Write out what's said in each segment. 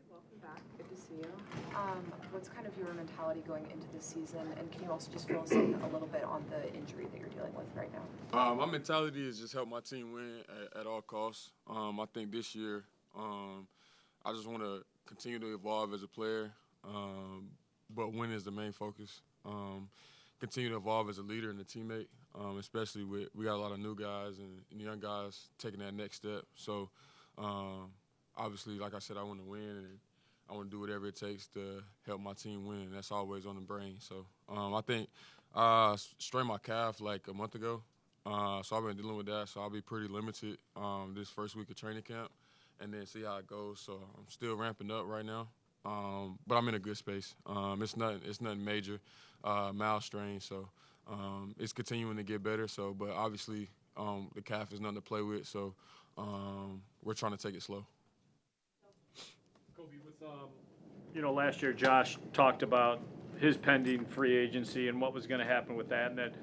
Welcome back. Good to see you. What's kind of your mentality going into this season, and can you also just fill us in a little bit on the injury that you're dealing with right now? My mentality is just help my team win at all costs. I think this year I just want to continue to evolve as a player, but win is the main focus. Continue to evolve as a leader and a teammate, especially we got a lot of new guys and young guys taking that next step. So obviously, like I said, I want to win, and I want to do whatever it takes to help my team win. That's always on the brain. So I think strained my calf like a month ago, so I've been dealing with that. So I'll be pretty limited this first week of training camp, and then see how it goes. So I'm still ramping up right now, but I'm in a good space. It's nothing major, mild strain. So it's continuing to get better. So, but obviously the calf is nothing to play with. So we're trying to take it slow. Coby, with last year Josh talked about his pending free agency and what was going to happen with that, and that,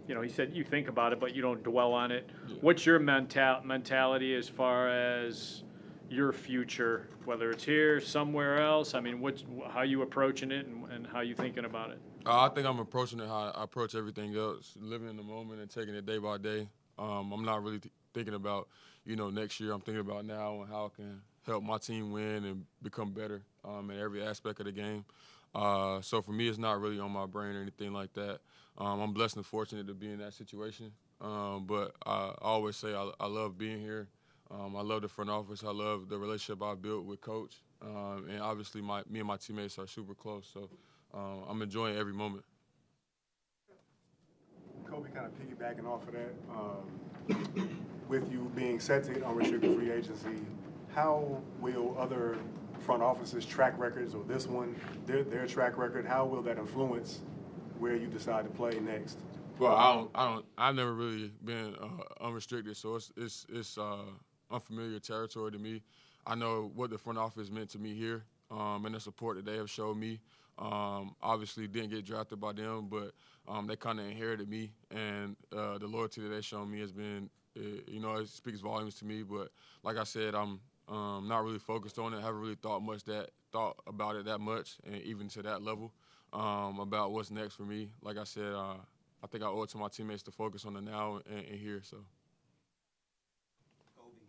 he said you think about it, but you don't dwell on it. Yeah. What's your mentality as far as your future, whether it's here, somewhere else? I mean, how you approaching it and how you thinking about it? I think I'm approaching it how I approach everything else, living in the moment and taking it day by day. I'm not really thinking about, next year. I'm thinking about now and how I can help my team win and become better in every aspect of the game. So for me, it's not really on my brain or anything like that. I'm blessed and fortunate to be in that situation. But I always say I love being here. I love the front office. I love the relationship I built with Coach. And obviously, me and my teammates are super close. So I'm enjoying every moment. Coby, kind of piggybacking off of that, with you being set to hit unrestricted free agency, how will other front offices' track records, or this one, their track record, how will that influence where you decide to play next? Well, I've never really been unrestricted, so it's unfamiliar territory to me. I know what the front office meant to me here, and the support that they have showed me. Obviously didn't get drafted by them, but they kind of inherited me, and the loyalty that they've shown me has been, it speaks volumes to me. But like I said, I'm not really focused on it. Haven't really thought about it that much, and even to that level, about what's next for me. Like I said, I think I owe it to my teammates to focus on the now and here. So. Coby,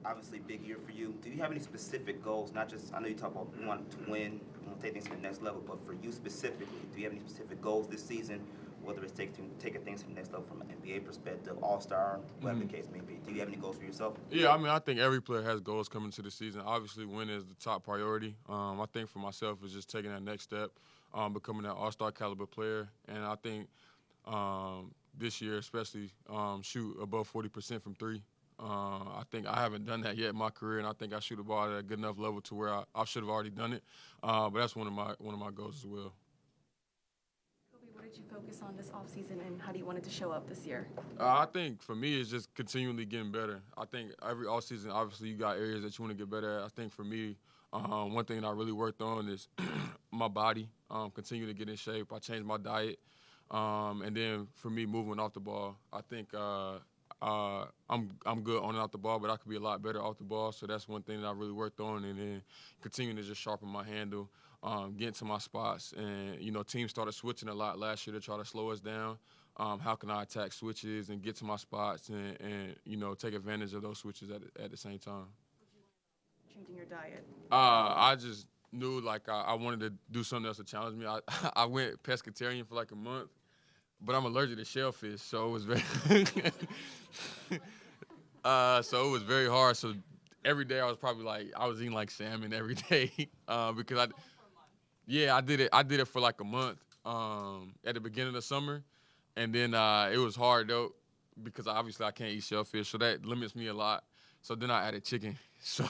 obviously big year for you. Do you have any specific goals? Not just, I know you talk about you want to win, you want to take things to the next level, but for you specifically, do you have any specific goals this season? Whether it's taking things to the next level from an NBA perspective, All-Star, whatever the case may be. Do you have any goals for yourself? Yeah, I think every player has goals coming to the season. Obviously, win is the top priority. I think for myself, it's just taking that next step, becoming that All-Star caliber player. And I think this year, especially, shoot above 40% from three. I think I haven't done that yet in my career, and I think I shoot the ball at a good enough level to where I should have already done it. But that's one of my goals as well. What did you focus on this offseason, and how do you want it to show up this year? I think for me, it's just continually getting better. I think every offseason, obviously, you got areas that you want to get better at. I think for me, one thing that I really worked on is my body, continue to get in shape. I changed my diet. And then for me, moving off the ball, I think I'm good on and off the ball, but I could be a lot better off the ball. So that's one thing that I really worked on, and then continuing to just sharpen my handle, get to my spots. And, teams started switching a lot last year to try to slow us down. How can I attack switches and get to my spots and take advantage of those switches at the same time? Changing your diet? I just knew, I wanted to do something else to challenge me. I went pescatarian for a month, but I'm allergic to shellfish, so it was very so it was very hard. So every day I was probably I was eating salmon every day because I did it for a month at the beginning of the summer, and then it was hard though because obviously I can't eat shellfish, so that limits me a lot. So then I added chicken. So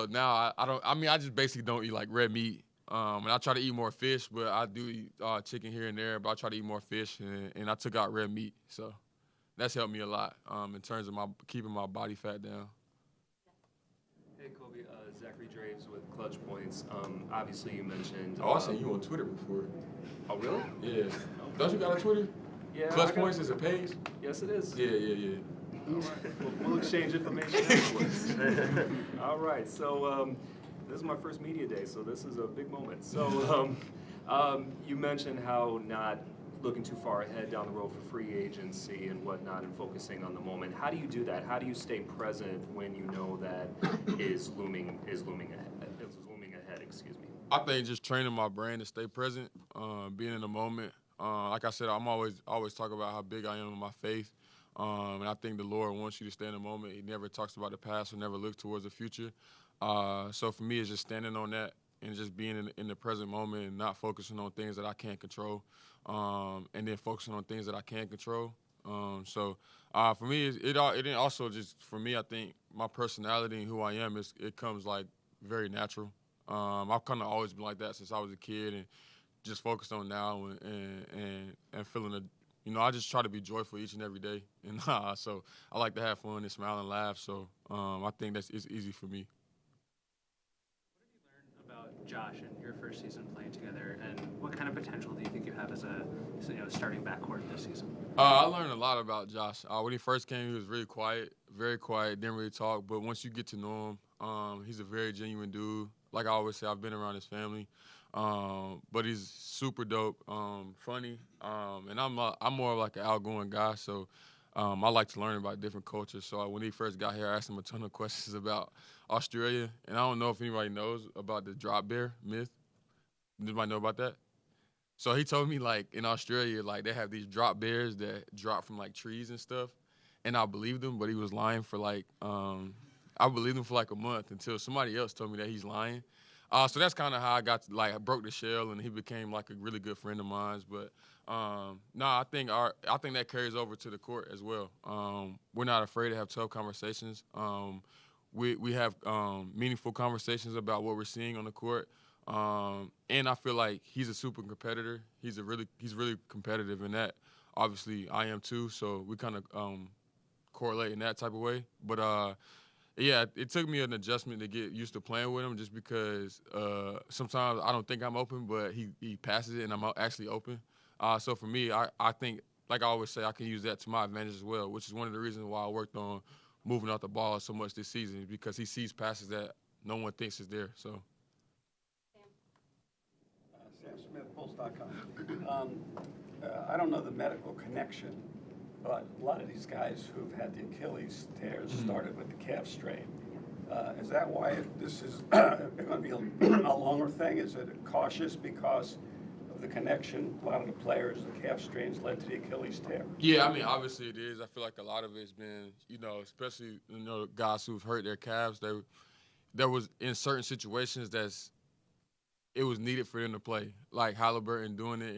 now I just basically don't eat red meat. And I try to eat more fish, but I do eat chicken here and there, but I try to eat more fish, and I took out red meat. So that's helped me a lot in terms of keeping my body fat down. Hey, Coby, Zachary Draves with Clutch Points. Obviously, you mentioned... Oh, I've seen you on Twitter before. Oh, really? Yeah. Don't you got a Twitter? Yeah. Clutch Points is a page? Yes, it is. Yeah. All right. We'll exchange information afterwards. All right. So this is my first media day, so this is a big moment. So you mentioned how not looking too far ahead down the road for free agency and whatnot and focusing on the moment. How do you do that? How do you stay present when you know that is looming ahead, excuse me? I think just training my brain to stay present, being in the moment. Like I said, I'm always talk about how big I am in my faith. And I think the Lord wants you to stay in the moment. He never talks about the past or never looks towards the future. So for me, it's just standing on that and just being in the present moment and not focusing on things that I can't control, and then focusing on things that I can control. So for me, it also just, for me, I think my personality and who I am, it comes like very natural. I've kind of always been like that since I was a kid, and just focused on now and feeling I just try to be joyful each and every day, and so I like to have fun and smile and laugh. So I think it's easy for me. About Josh and your first season playing together, and what kind of potential do you think you have as a starting backcourt this season? I learned a lot about Josh. When he first came, he was very quiet, didn't really talk. But once you get to know him, he's a very genuine dude. Like I always say, I've been around his family, but he's super dope, funny, and I'm more of like an outgoing guy. So I like to learn about different cultures. So when he first got here, I asked him a ton of questions about Australia, and I don't know if anybody knows about the drop bear myth. Does anybody know about that? So he told me, like, in Australia, like, they have these drop bears that drop from, like, trees and stuff, and I believed him, but he was lying for, like, I believed him for, like, a month until somebody else told me that he's lying. So that's kind of how I got to, like, I broke the shell, and he became, like, a really good friend of mine. But, I think that carries over to the court as well. We're not afraid to have tough conversations. We have meaningful conversations about what we're seeing on the court. And I feel like he's a super competitor. He's really competitive in that. Obviously, I am too. So we kind of correlate in that type of way. But yeah, it took me an adjustment to get used to playing with him, just because sometimes I don't think I'm open, but he passes it and I'm actually open. So for me, I think, like I always say, I can use that to my advantage as well, which is one of the reasons why I worked on moving out the ball so much this season, because he sees passes that no one thinks is there. So. Sam Smith, Pulse.com. I don't know the medical connection, but a lot of these guys who've had the Achilles tears started with the calf strain. Is that why this is going to be a longer thing? Is it cautious because of the connection? A lot of the players, the calf strains led to the Achilles tear. Yeah, I mean, obviously it is. I feel like a lot of it's been, especially, guys who've hurt their calves, there was, in certain situations, it was needed for them to play. Like Halliburton doing it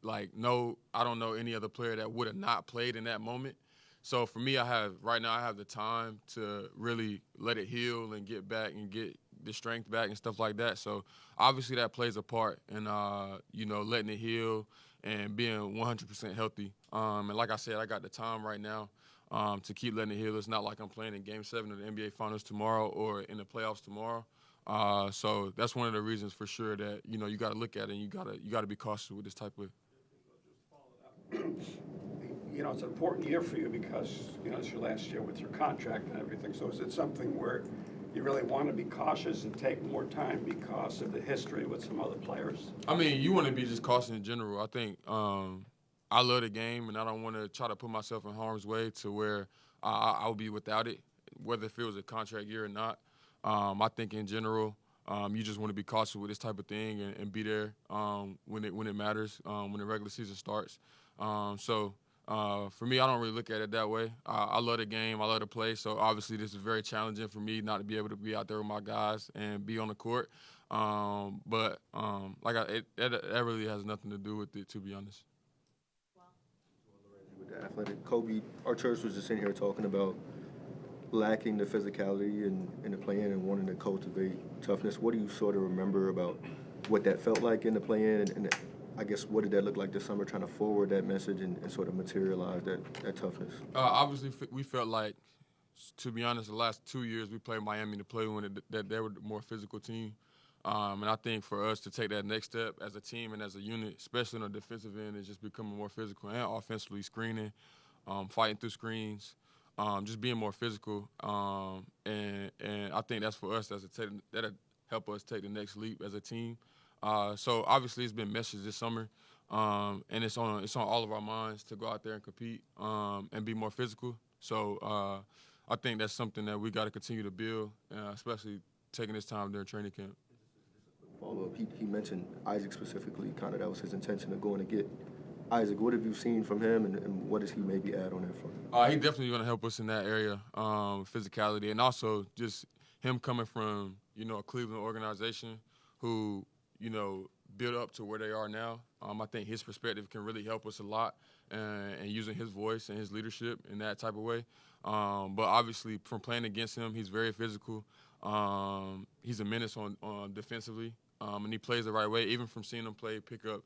I don't know any other player that would have not played in that moment. So for me, right now I have the time to really let it heal and get back and get the strength back and stuff like that. So obviously that plays a part in, letting it heal and being 100% healthy. And like I said, I got the time right now to keep letting it heal. It's not like I'm playing in Game 7 of the NBA Finals tomorrow or in the playoffs tomorrow. So that's one of the reasons for sure that, you got to look at it and you got to be cautious with this type of. It's an important year for you because, it's your last year with your contract and everything. So is it something where you really want to be cautious and take more time because of the history with some other players? I mean, you want to be just cautious in general. I think I love the game, and I don't want to try to put myself in harm's way to where I'll be without it, whether it feels a contract year or not. I think in general, you just want to be cautious with this type of thing and be there when it matters, when the regular season starts. So for me, I don't really look at it that way. I love the game. I love to play. So obviously this is very challenging for me not to be able to be out there with my guys and be on the court. But that really has nothing to do with it, to be honest. With the athletic, Coby, our church was just in here talking about lacking the physicality in the play-in and wanting to cultivate toughness. What do you sort of remember about what that felt like in the play-in, and I guess what did that look like this summer, trying to forward that message and sort of materialize that toughness? Obviously, we felt like, to be honest, the last 2 years we played Miami to play when that they were the more physical team. And I think for us to take that next step as a team and as a unit, especially on the defensive end, is just becoming more physical and offensively screening, fighting through screens, just being more physical. And I think that's for us that help us take the next leap as a team. So obviously it's been messaged this summer, and it's on all of our minds to go out there and compete and be more physical. So I think that's something that we got to continue to build, especially taking this time during training camp. Follow-up, he mentioned Isaac specifically, kind of that was his intention of going to get Isaac. What have you seen from him, and what does he maybe add on that front? He definitely going to help us in that area, physicality, and also just him coming from, a Cleveland organization who, built up to where they are now. I think his perspective can really help us a lot, and using his voice and his leadership in that type of way. But obviously, from playing against him, he's very physical. He's a menace on defensively, and he plays the right way. Even from seeing him play pickup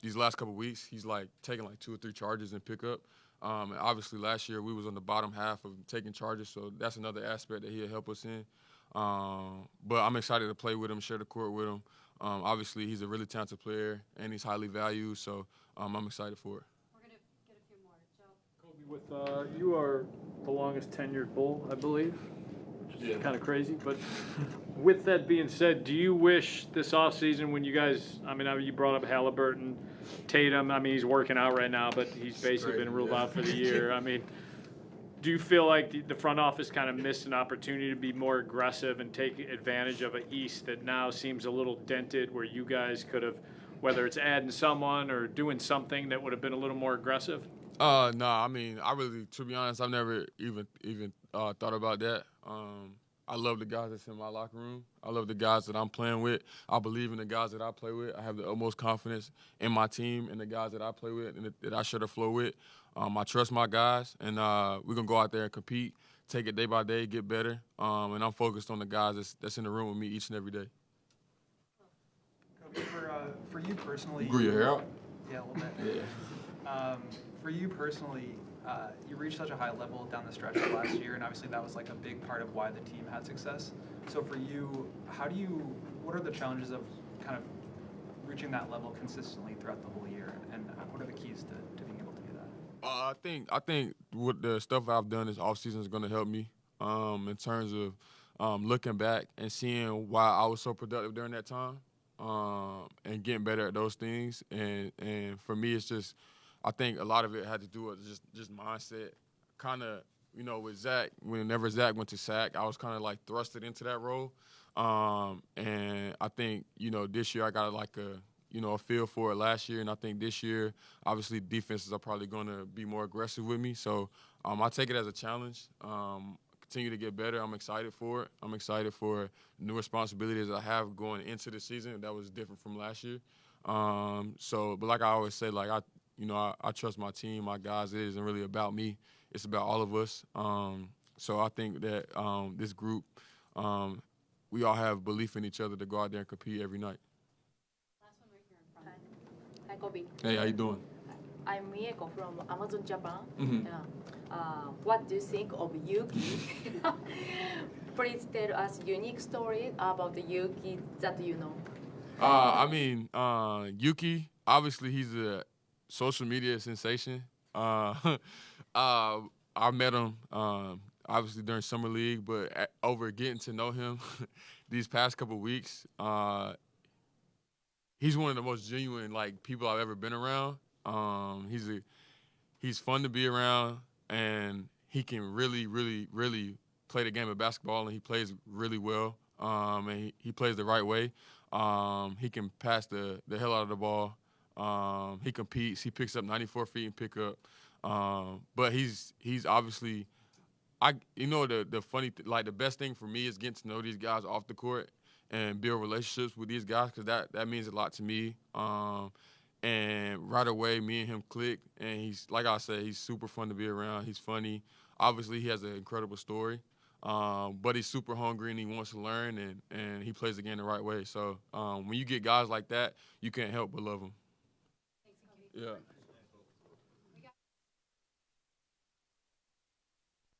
these last couple weeks, he's taking 2 or 3 charges in pickup. And obviously, last year we was on the bottom half of taking charges, so that's another aspect that he'll help us in. But I'm excited to play with him, share the court with him. Obviously, he's a really talented player, and he's highly valued, so I'm excited for it. We're going to get a few more. Joe? Kobe, you are the longest tenured Bull, I believe, which is kind of crazy. But with that being said, do you wish this offseason when you guys, you brought up Halliburton, Tatum, he's working out right now, but he's basically been ruled out for the year. Do you feel like the front office kind of missed an opportunity to be more aggressive and take advantage of an East that now seems a little dented, where you guys could have, whether it's adding someone or doing something that would have been a little more aggressive? No, I really, to be honest, I've never even thought about that. I love the guys that's in my locker room. I love the guys that I'm playing with. I believe in the guys that I play with. I have the utmost confidence in my team and the guys that I play with and that I share the floor with. I trust my guys, and we're going to go out there and compete, take it day by day, get better, and I'm focused on the guys that's in the room with me each and every day. Kobe, for you personally... You grew your hair out? Yeah, a little bit. Yeah. For you personally, you reached such a high level down the stretch of last year, and obviously that was a big part of why the team had success. So for you, what are the challenges of kind of reaching that level consistently throughout the whole year, and what are the keys to being able to do that? I think what the stuff I've done this offseason is going to help me in terms of looking back and seeing why I was so productive during that time and getting better at those things. And for me, it's just, I think a lot of it had to do with just mindset. Kind of, with Zach, whenever Zach went to SAC, I was kind of thrusted into that role. And I think, this year I got a feel for it last year. And I think this year, obviously, defenses are probably going to be more aggressive with me. So I take it as a challenge. Continue to get better. I'm excited for it. I'm excited for new responsibilities I have going into the season. That was different from last year. But like I always say, I trust my team, my guys. It isn't really about me. It's about all of us. So I think that this group, we all have belief in each other to go out there and compete every night. Last one right here in front. Hi, Kobe. Hey, how you doing? I'm Mieko from Amazon Japan. Mm-hmm. Yeah. What do you think of Yuki? Please tell us unique story about the Yuki that you know. Yuki, obviously he's a social media sensation. I met him obviously during summer league, but over getting to know him these past couple weeks, he's one of the most genuine people I've ever been around. He's fun to be around, and he can really, really, really play the game of basketball, and he plays really well. And he plays the right way. He can pass the hell out of the ball. He competes. He picks up 94 feet in pickup. But he's obviously, the funny, the best thing for me is getting to know these guys off the court and build relationships with these guys, because that means a lot to me. And right away, me and him clicked, and he's, like I said, he's super fun to be around. He's funny. Obviously, he has an incredible story, but he's super hungry and he wants to learn, and he plays the game the right way. So when you get guys like that, you can't help but love them. Thanks, Kobe. Yeah.